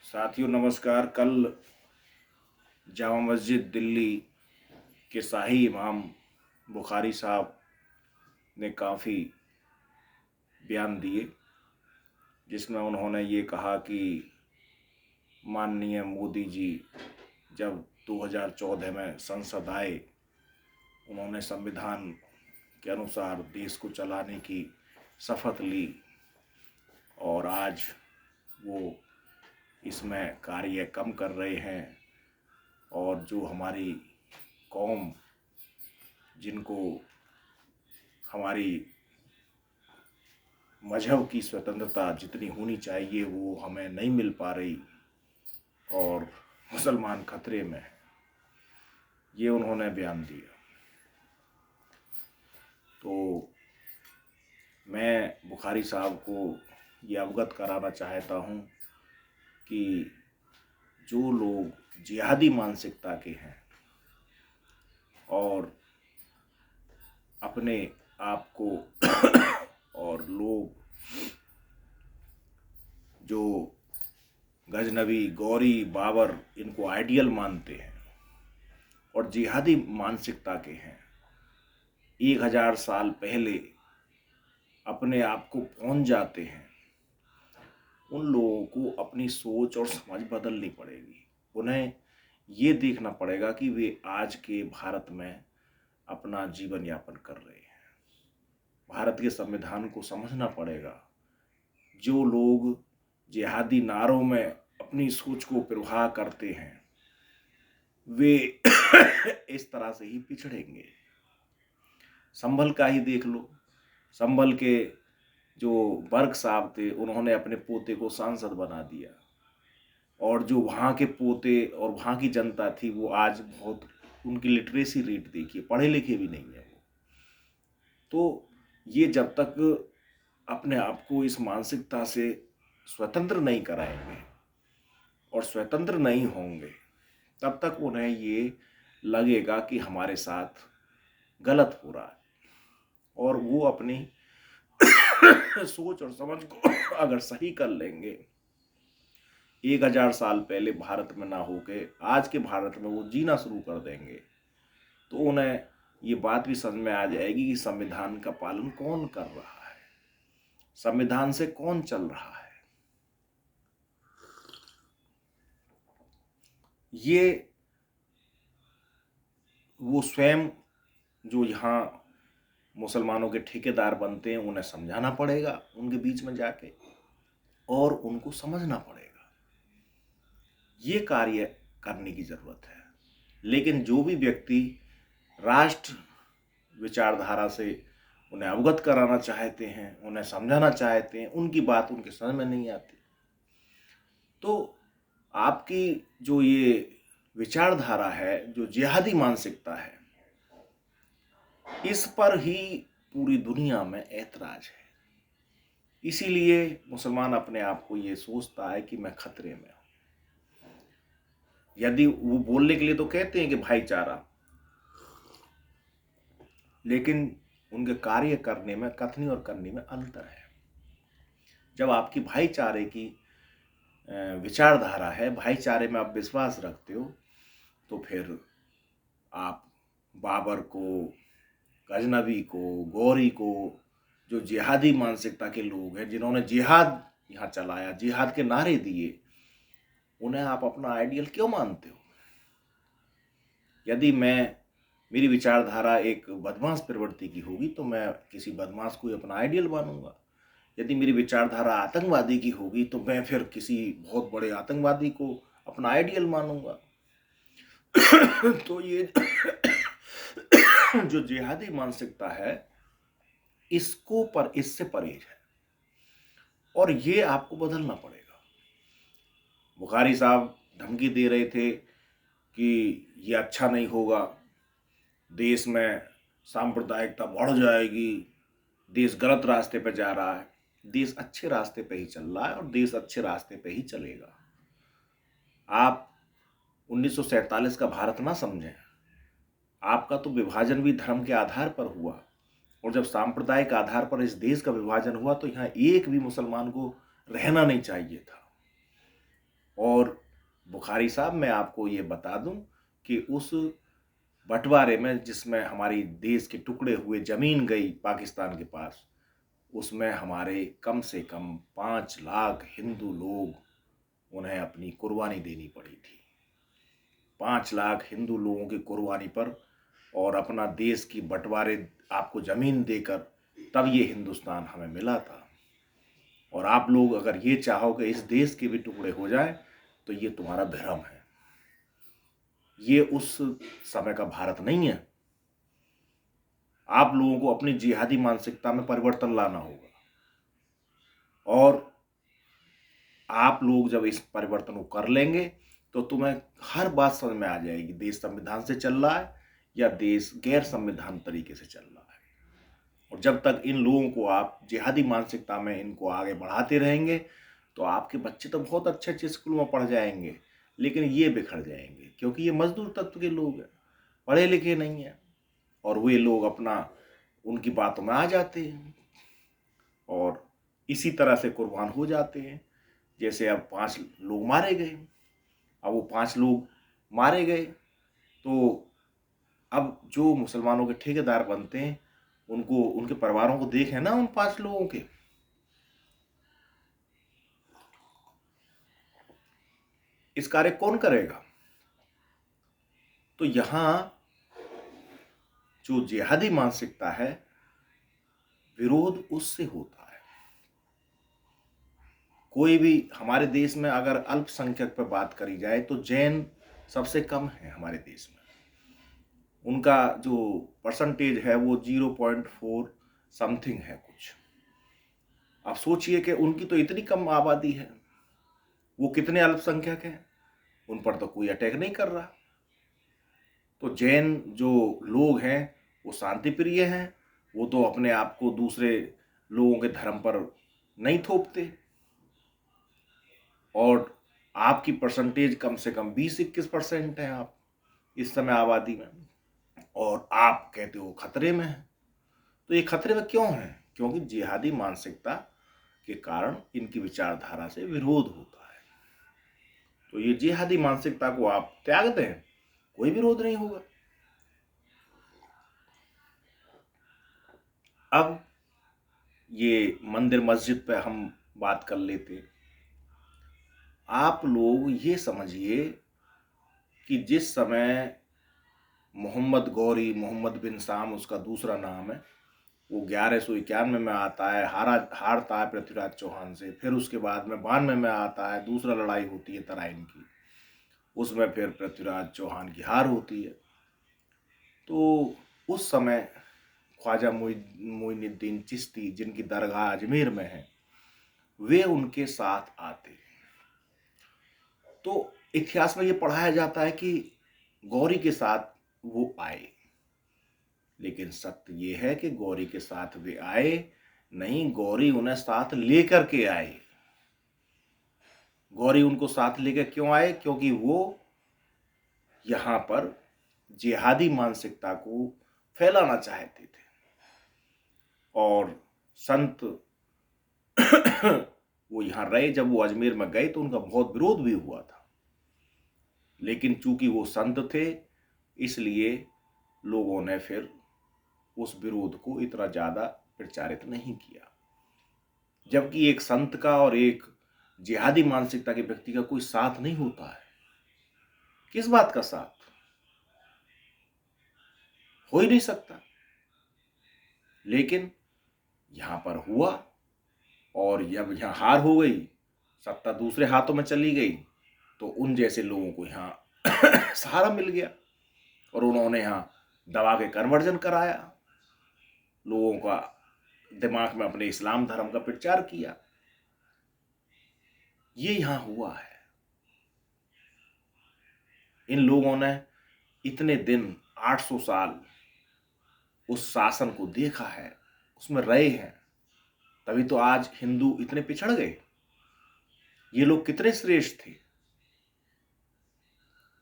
साथियों नमस्कार। कल जामा मस्जिद दिल्ली के शाही इमाम बुखारी साहब ने काफ़ी बयान दिए, जिसमें उन्होंने ये कहा कि माननीय मोदी जी जब 2014 में संसद आए, उन्होंने संविधान के अनुसार देश को चलाने की शपथ ली और आज वो इसमें कार्य कम कर रहे हैं। और जो हमारी कौम, जिनको हमारी मजहब की स्वतंत्रता जितनी होनी चाहिए वो हमें नहीं मिल पा रही और मुसलमान खतरे में है, ये उन्होंने बयान दिया। तो मैं बुखारी साहब को ये अवगत कराना चाहता हूँ कि जो लोग जिहादी मानसिकता के हैं और अपने आप को और लोग जो गजनबी, गौरी, बाबर इनको आइडियल मानते हैं और जिहादी मानसिकता के हैं, 1000 साल पहले अपने आप को पहुंच जाते हैं, उन लोगों को अपनी सोच और समझ बदलनी पड़ेगी। उन्हें ये देखना पड़ेगा कि वे आज के भारत में अपना जीवन यापन कर रहे हैं। भारत के संविधान को समझना पड़ेगा। जो लोग जिहादी नारों में अपनी सोच को प्रवाह करते हैं वे इस तरह से ही पिछड़ेंगे। संभल का ही देख लो। संभल के जो बर्क साहब थे उन्होंने अपने पोते को सांसद बना दिया और जो वहाँ के पोते और वहाँ की जनता थी वो आज बहुत, उनकी लिटरेसी रेट देखिए, पढ़े लिखे भी नहीं है वो। तो ये जब तक अपने आप को इस मानसिकता से स्वतंत्र नहीं कराएंगे और स्वतंत्र नहीं होंगे तब तक उन्हें ये लगेगा कि हमारे साथ गलत हो रहा है। और वो अपनी सोच और समझ को अगर सही कर लेंगे, 1000 साल पहले भारत में ना होके आज के भारत में वो जीना शुरू कर देंगे, तो उन्हें ये बात भी समझ में आ जाएगी कि संविधान का पालन कौन कर रहा है, संविधान से कौन चल रहा है। ये वो स्वयं जो यहाँ मुसलमानों के ठेकेदार बनते हैं उन्हें समझाना पड़ेगा, उनके बीच में जाके, और उनको समझना पड़ेगा। ये कार्य करने की जरूरत है। लेकिन जो भी व्यक्ति राष्ट्र विचारधारा से उन्हें अवगत कराना चाहते हैं, उन्हें समझाना चाहते हैं, उनकी बात उनके समझ में नहीं आती। तो आपकी जो ये विचारधारा है, जो जिहादी मानसिकता है, इस पर ही पूरी दुनिया में ऐतराज है। इसीलिए मुसलमान अपने आप को ये सोचता है कि मैं खतरे में हूं। यदि वो बोलने के लिए तो कहते हैं कि भाईचारा, लेकिन उनके कार्य करने में, कथनी और करने में अंतर है। जब आपकी भाईचारे की विचारधारा है, भाईचारे में आप विश्वास रखते हो, तो फिर आप बाबर को, गजनबी को, गौरी को, जो जिहादी मानसिकता के लोग हैं, जिन्होंने जिहाद यहाँ चलाया, जिहाद के नारे दिए, उन्हें आप अपना आइडियल क्यों मानते हो? यदि मेरी विचारधारा एक बदमाश प्रवृत्ति की होगी तो मैं किसी बदमाश को अपना आइडियल मानूंगा। यदि मेरी विचारधारा आतंकवादी की होगी तो मैं फिर किसी बहुत बड़े आतंकवादी को अपना आइडियल मानूंगा। तो ये जो जिहादी मानसिकता है, इससे परहेज है और ये आपको बदलना पड़ेगा। बुखारी साहब धमकी दे रहे थे कि ये अच्छा नहीं होगा, देश में सांप्रदायिकता बढ़ जाएगी, देश गलत रास्ते पे जा रहा है। देश अच्छे रास्ते पे ही चल रहा है और देश अच्छे रास्ते पे ही चलेगा। आप 1947 का भारत ना समझें। आपका तो विभाजन भी धर्म के आधार पर हुआ, और जब सांप्रदायिक आधार पर इस देश का विभाजन हुआ तो यहाँ एक भी मुसलमान को रहना नहीं चाहिए था। और बुखारी साहब, मैं आपको ये बता दूं कि उस बंटवारे में जिसमें हमारी देश के टुकड़े हुए, जमीन गई पाकिस्तान के पास, उसमें हमारे कम से कम 5 लाख हिंदू लोग, उन्हें अपनी कुर्बानी देनी पड़ी थी। 5 लाख हिंदू लोगों की कुर्बानी पर और अपना देश की बंटवारे, आपको जमीन देकर, तब ये हिंदुस्तान हमें मिला था। और आप लोग अगर ये चाहो कि इस देश के भी टुकड़े हो जाएं, तो ये तुम्हारा भ्रम है। ये उस समय का भारत नहीं है। आप लोगों को अपनी जिहादी मानसिकता में परिवर्तन लाना होगा, और आप लोग जब इस परिवर्तन को कर लेंगे तो तुम्हें हर बात समझ में आ जाएगी, देश संविधान से चल रहा है या देश गैर संविधान तरीके से चल रहा है। और जब तक इन लोगों को आप जिहादी मानसिकता में इनको आगे बढ़ाते रहेंगे, तो आपके बच्चे तो बहुत अच्छे अच्छे स्कूल में पढ़ जाएंगे, लेकिन ये बिखर जाएंगे, क्योंकि ये मजदूर तत्व के लोग हैं, पढ़े लिखे नहीं हैं, और वे लोग अपना उनकी बातों में आ जाते हैं और इसी तरह से कुर्बान हो जाते हैं। जैसे अब 5 लोग मारे गए, अब वो 5 लोग मारे गए, तो अब जो मुसलमानों के ठेकेदार बनते हैं, उनको, उनके परिवारों को देखें ना उन 5 लोगों के। इस कार्य कौन करेगा? तो यहां जो जिहादी मानसिकता है, विरोध उससे होता है। कोई भी हमारे देश में अगर अल्पसंख्यक पर बात करी जाए तो जैन सबसे कम है हमारे देश में। उनका जो परसेंटेज है वो 0.4 समथिंग है कुछ। आप सोचिए कि उनकी तो इतनी कम आबादी है, वो कितने अल्पसंख्यक हैं, उन पर तो कोई अटैक नहीं कर रहा। तो जैन जो लोग हैं वो शांति प्रिय हैं, वो तो अपने आप को दूसरे लोगों के धर्म पर नहीं थोपते। और आपकी परसेंटेज कम से कम 20-21% है आप इस समय आबादी में, और आप कहते हो खतरे में है। तो ये खतरे में क्यों है? क्योंकि जिहादी मानसिकता के कारण इनकी विचारधारा से विरोध होता है। तो ये जिहादी मानसिकता को आप त्याग दें, कोई विरोध नहीं होगा। अब ये मंदिर मस्जिद पे हम बात कर लेते। आप लोग ये समझिए कि जिस समय मोहम्मद गौरी, मोहम्मद बिन साम उसका दूसरा नाम है, वो 1191 में आता है, हारता है पृथ्वीराज चौहान से। फिर उसके बाद में 92 में आता है, दूसरा लड़ाई होती है तराइन की, उसमें फिर पृथ्वीराज चौहान की हार होती है। तो उस समय ख्वाजा मोइनुद्दीन चिश्ती, जिनकी दरगाह अजमेर में है, वे उनके साथ आते। तो इतिहास में ये पढ़ाया जाता है कि गौरी के साथ वो आए, लेकिन सत्य ये है कि गौरी के साथ वे आए नहीं, गौरी उन्हें साथ लेकर के आए। गौरी उनको साथ लेकर क्यों आए? क्योंकि वो यहां पर जिहादी मानसिकता को फैलाना चाहते थे। और संत वो यहां रहे, जब वो अजमेर में गए तो उनका बहुत विरोध भी हुआ था, लेकिन चूंकि वो संत थे, इसलिए लोगों ने फिर उस विरोध को इतना ज्यादा प्रचारित नहीं किया। जबकि एक संत का और एक जिहादी मानसिकता के व्यक्ति का कोई साथ नहीं होता है। किस बात का साथ? हो ही नहीं सकता। लेकिन यहां पर हुआ, और जब यहां हार हो गई, सत्ता दूसरे हाथों में चली गई, तो उन जैसे लोगों को यहां सहारा मिल गया, और उन्होंने यहां दबा के कन्वर्जन कराया, लोगों का दिमाग में अपने इस्लाम धर्म का प्रचार किया। ये यहां हुआ है। इन लोगों ने इतने दिन, 800 साल उस शासन को देखा है, उसमें रहे हैं, तभी तो आज हिंदू इतने पिछड़ गए। ये लोग कितने श्रेष्ठ थे।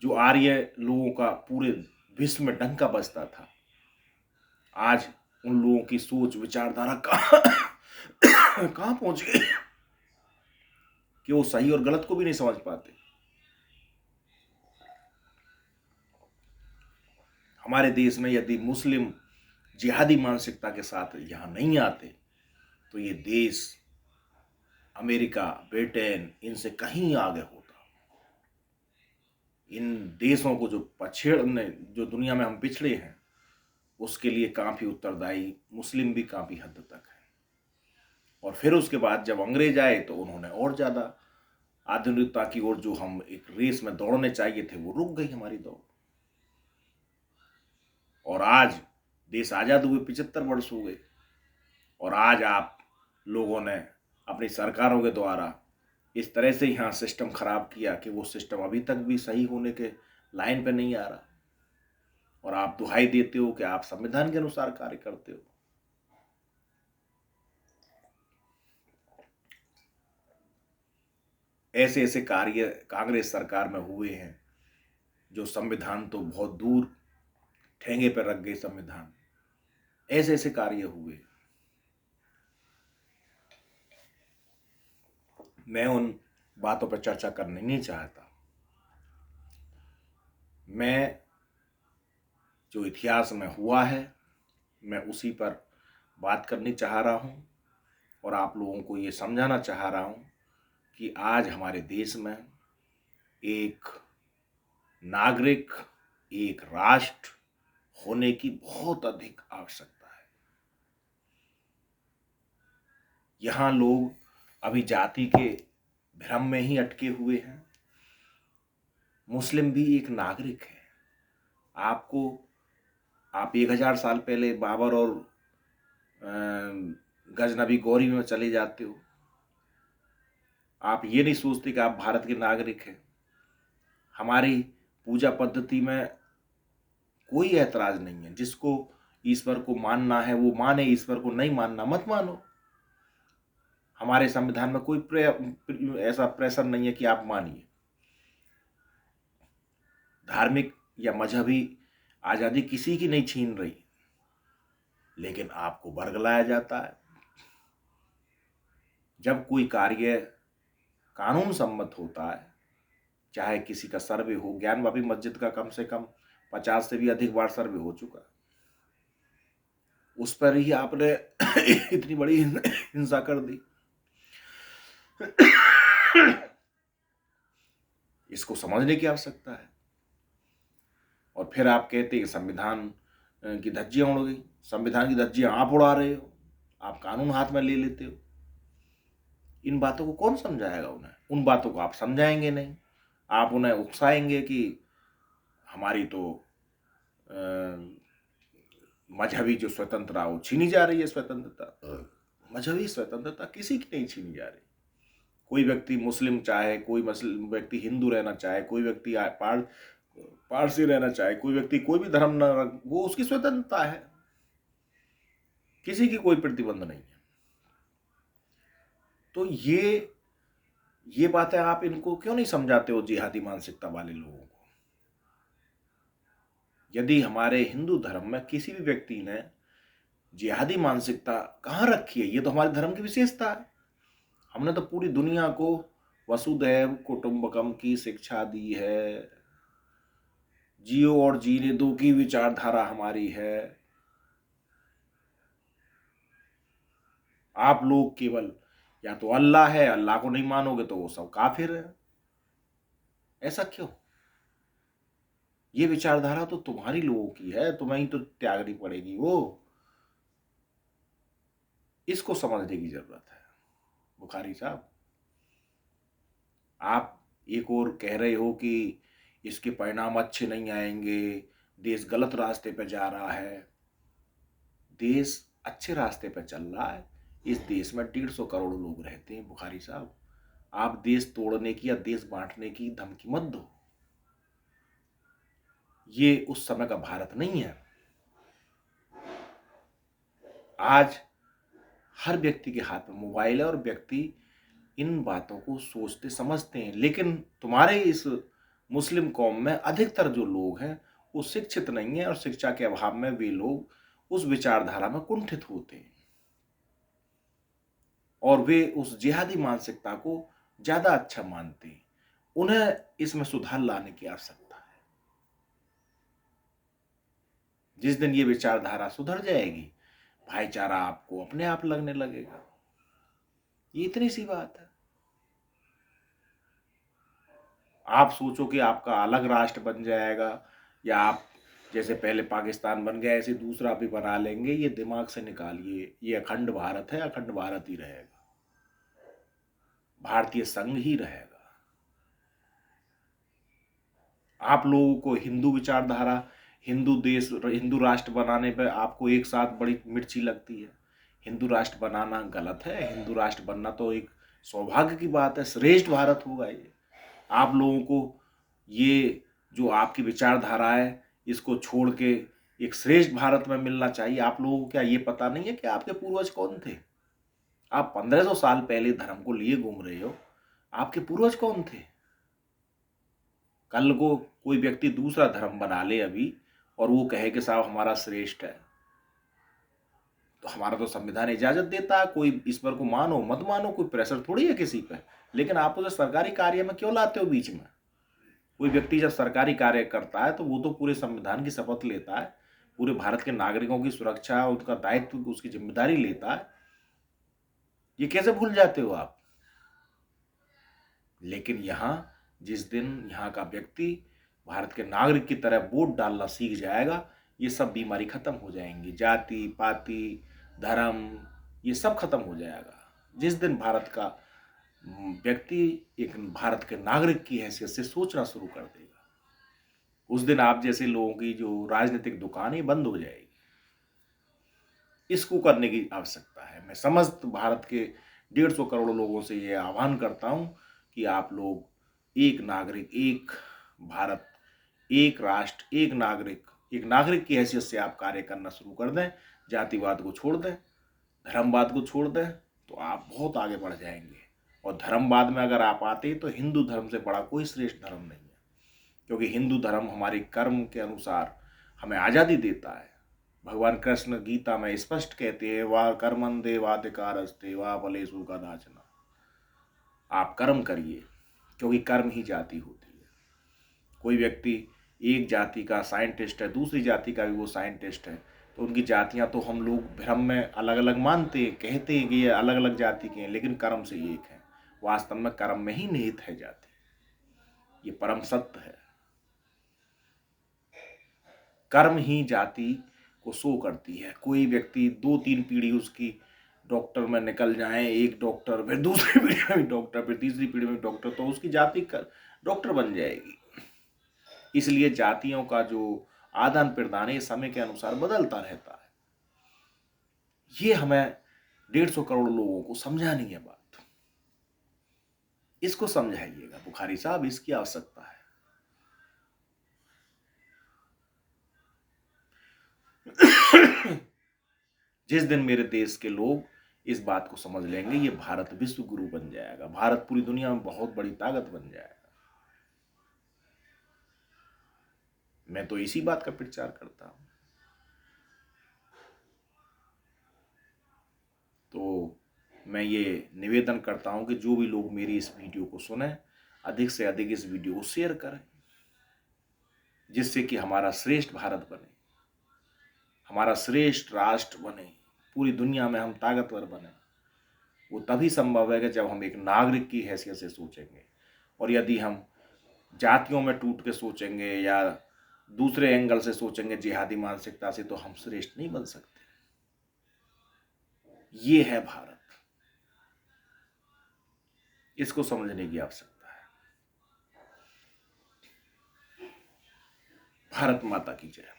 जो आर्य लोगों का पूरे विश्व में डंका बजता था, आज उन लोगों की सोच विचारधारा कहां पहुंच गई कि वो सही और गलत को भी नहीं समझ पाते। हमारे देश में यदि मुस्लिम जिहादी मानसिकता के साथ यहाँ नहीं आते तो ये देश अमेरिका, ब्रिटेन इनसे कहीं आगे होता। इन देशों को जो पछेड़ने, जो दुनिया में हम पिछड़े हैं, उसके लिए काफ़ी उत्तरदायी मुस्लिम भी काफ़ी हद तक है। और फिर उसके बाद जब अंग्रेज आए तो उन्होंने और ज़्यादा आधुनिकता की ओर, जो हम एक रेस में दौड़ने चाहिए थे, वो रुक गई हमारी दौड़। और आज देश आज़ाद हुए 75 वर्ष हो गए, और आज आप लोगों ने अपनी सरकारों के द्वारा इस तरह से यहाँ सिस्टम खराब किया कि वो सिस्टम अभी तक भी सही होने के लाइन पे नहीं आ रहा, और आप दुहाई देते हो कि आप संविधान के अनुसार कार्य करते हो। ऐसे ऐसे कार्य कांग्रेस सरकार में हुए हैं जो संविधान तो बहुत दूर ठेंगे पर रख गए संविधान। ऐसे ऐसे कार्य हुए। मैं उन बातों पर चर्चा करना नहीं चाहता। मैं जो इतिहास में हुआ है मैं उसी पर बात करनी चाह रहा हूँ, और आप लोगों को ये समझाना चाह रहा हूँ कि आज हमारे देश में एक नागरिक, एक राष्ट्र होने की बहुत अधिक आवश्यकता है। यहाँ लोग अभी जाति के भ्रम में ही अटके हुए हैं। मुस्लिम भी एक नागरिक है। आप 1000 साल पहले बाबर और गजनबी गौरी में चले जाते हो। आप ये नहीं सोचते कि आप भारत के नागरिक हैं। हमारी पूजा पद्धति में कोई ऐतराज नहीं है। जिसको ईश्वर को मानना है वो माने, ईश्वर को नहीं मानना मत मानो। हमारे संविधान में कोई ऐसा प्रेशर नहीं है कि आप मानिए। धार्मिक या मजहबी आज़ादी किसी की नहीं छीन रही, लेकिन आपको बरगलाया जाता है। जब कोई कार्य कानून सम्मत होता है, चाहे किसी का सर्वे हो, ज्ञानवापी मस्जिद का कम से कम 50 से भी अधिक बार सर्वे हो चुका, उस पर ही आपने इतनी बड़ी हिंसा कर दी। इसको समझने की आवश्यकता है। और फिर आप कहते हैं कि संविधान की धज्जियां उड़ गई। संविधान की धज्जियां आप उड़ा रहे हो, आप कानून हाथ में ले लेते हो। इन बातों को कौन समझाएगा उन्हें? उन बातों को आप समझाएंगे नहीं। आप उन्हें उकसाएंगे कि हमारी तो मजहबी जो स्वतंत्रता वो छीनी जा रही है। स्वतंत्रता, मजहबी स्वतंत्रता किसी की नहीं छीनी जा रही। कोई व्यक्ति मुस्लिम चाहे, कोई मुस्लिम व्यक्ति हिंदू रहना चाहे, कोई व्यक्ति पारसी रहना चाहे, कोई व्यक्ति कोई भी धर्म न, वो उसकी स्वतंत्रता है। किसी की कोई प्रतिबंध नहीं है। तो ये बातें आप इनको क्यों नहीं समझाते हो, जिहादी मानसिकता वाले लोगों को? यदि हमारे हिंदू धर्म में किसी भी व्यक्ति ने जिहादी मानसिकता कहाँ रखी है? ये तो हमारे धर्म की विशेषता है। हमने तो पूरी दुनिया को वसुधैव कुटुंबकम की शिक्षा दी है। जियो और जीने दो की विचारधारा हमारी है। आप लोग केवल या तो अल्लाह है, अल्लाह को नहीं मानोगे तो वो सब काफिर है। ऐसा क्यों? ये विचारधारा तो तुम्हारी लोगों की है, तुम्हें ही तो त्यागनी पड़ेगी वो। इसको समझने की जरूरत है। बुखारी साहब, आप एक और कह रहे हो कि इसके परिणाम अच्छे नहीं आएंगे, देश गलत रास्ते पे जा रहा है। देश अच्छे रास्ते पे चल रहा है। इस देश में 150 करोड़ लोग रहते हैं। बुखारी साहब, आप देश तोड़ने की या देश बांटने की धमकी मत दो। ये उस समय का भारत नहीं है। आज हर व्यक्ति के हाथ में मोबाइल है और व्यक्ति इन बातों को सोचते समझते हैं। लेकिन तुम्हारे इस मुस्लिम कौम में अधिकतर जो लोग हैं वो शिक्षित नहीं है, और शिक्षा के अभाव में वे लोग उस विचारधारा में कुंठित होते हैं, और वे उस जिहादी मानसिकता को ज्यादा अच्छा मानते हैं। उन्हें इसमें सुधार लाने की आवश्यकता है। जिस दिन ये विचारधारा सुधर जाएगी, भाईचारा आपको अपने आप लगने लगेगा। ये इतनी सी बात है। आप सोचो कि आपका अलग राष्ट्र बन जाएगा, या आप जैसे पहले पाकिस्तान बन गया ऐसे दूसरा भी बना लेंगे, ये दिमाग से निकालिए। ये अखंड भारत है, अखंड भारत ही रहेगा, भारतीय संघ ही रहेगा। आप लोगों को हिंदू विचारधारा, हिंदू देश, हिंदू राष्ट्र बनाने पे आपको एक साथ बड़ी मिर्ची लगती है। हिंदू राष्ट्र बनाना गलत है। हिंदू राष्ट्र बनना तो एक सौभाग्य की बात है, श्रेष्ठ भारत होगा ये। आप लोगों को ये जो आपकी विचारधारा है, इसको छोड़ के एक श्रेष्ठ भारत में मिलना चाहिए। आप लोगों को क्या ये पता नहीं है कि आपके पूर्वज कौन थे? आप 1500 साल पहले धर्म को लिए घूम रहे हो, आपके पूर्वज कौन थे? कल को कोई व्यक्ति दूसरा धर्म बना ले अभी और वो कहे कि साहब हमारा श्रेष्ठ है, तो हमारा तो संविधान इजाजत देता है, कोई इस पर को मानो मत मानो, कोई प्रेशर थोड़ी है किसी पे। लेकिन आप उसे सरकारी कार्य में क्यों लाते हो बीच में? कोई व्यक्ति जब सरकारी कार्य करता है तो वो तो पूरे संविधान की शपथ लेता है, पूरे भारत के नागरिकों की सुरक्षा, उनका दायित्व, उसकी जिम्मेदारी लेता है। ये कैसे भूल जाते हो आप? लेकिन यहाँ जिस दिन यहाँ का व्यक्ति भारत के नागरिक की तरह वोट डालना सीख जाएगा, ये सब बीमारी खत्म हो जाएंगी। जाति पाति धर्म ये सब खत्म हो जाएगा। जिस दिन भारत का व्यक्ति एक भारत के नागरिक की हैसियत से सोचना शुरू कर देगा, उस दिन आप जैसे लोगों की जो राजनीतिक दुकानें बंद हो जाएगी। इसको करने की आवश्यकता है। मैं समस्त भारत के 150 करोड़ लोगों से ये आह्वान करता हूं कि आप लोग एक नागरिक, एक भारत, एक राष्ट्र, एक नागरिक की हैसियत से आप कार्य करना शुरू कर दें। जातिवाद को छोड़ दें, धर्मवाद को छोड़ दें, तो आप बहुत आगे बढ़ जाएंगे। और धर्मवाद में अगर आप आते तो हिंदू धर्म से बड़ा कोई श्रेष्ठ धर्म नहीं है, क्योंकि हिंदू धर्म हमारे कर्म के अनुसार हमें आज़ादी देता है। भगवान कृष्ण गीता में स्पष्ट कहते हैं, वाह कर्मंदे वाधिकारस्ते वाह फलेषु कदाचन। आप कर्म करिए, क्योंकि कर्म ही जाति होती है। कोई व्यक्ति एक जाति का साइंटिस्ट है, दूसरी जाति का भी वो साइंटिस्ट है, तो उनकी जातियां तो हम लोग भ्रम में अलग अलग मानते हैं, कहते हैं कि ये अलग अलग जाति के हैं, लेकिन कर्म से एक है। वास्तव में कर्म में ही निहित है जाति, ये परम सत्य है। कर्म ही जाति को शो करती है। कोई व्यक्ति 2-3 पीढ़ी उसकी डॉक्टर में निकल जाए, एक डॉक्टर, फिर दूसरी पीढ़ी में भी डॉक्टर, फिर तीसरी पीढ़ी में डॉक्टर, तो उसकी जाति डॉक्टर बन जाएगी। इसलिए जातियों का जो आदान प्रदान है समय के अनुसार बदलता रहता है। ये हमें 150 करोड़ लोगों को समझानी है बात। इसको समझाइएगा बुखारी साहब, इसकी आवश्यकता है। जिस दिन मेरे देश के लोग इस बात को समझ लेंगे, ये भारत विश्व गुरु बन जाएगा, भारत पूरी दुनिया में बहुत बड़ी ताकत बन जाएगा। मैं तो इसी बात का प्रचार करता हूं। तो मैं ये निवेदन करता हूं कि जो भी लोग मेरी इस वीडियो को सुने, अधिक से अधिक इस वीडियो को शेयर करें, जिससे कि हमारा श्रेष्ठ भारत बने, हमारा श्रेष्ठ राष्ट्र बने, पूरी दुनिया में हम ताकतवर बने। वो तभी संभव है कि जब हम एक नागरिक की हैसियत से सोचेंगे। और यदि हम जातियों में टूट के सोचेंगे या दूसरे एंगल से सोचेंगे, जिहादी मानसिकता से, तो हम श्रेष्ठ नहीं बन सकते। ये है भारत, इसको समझने की आवश्यकता है। भारत माता की जय।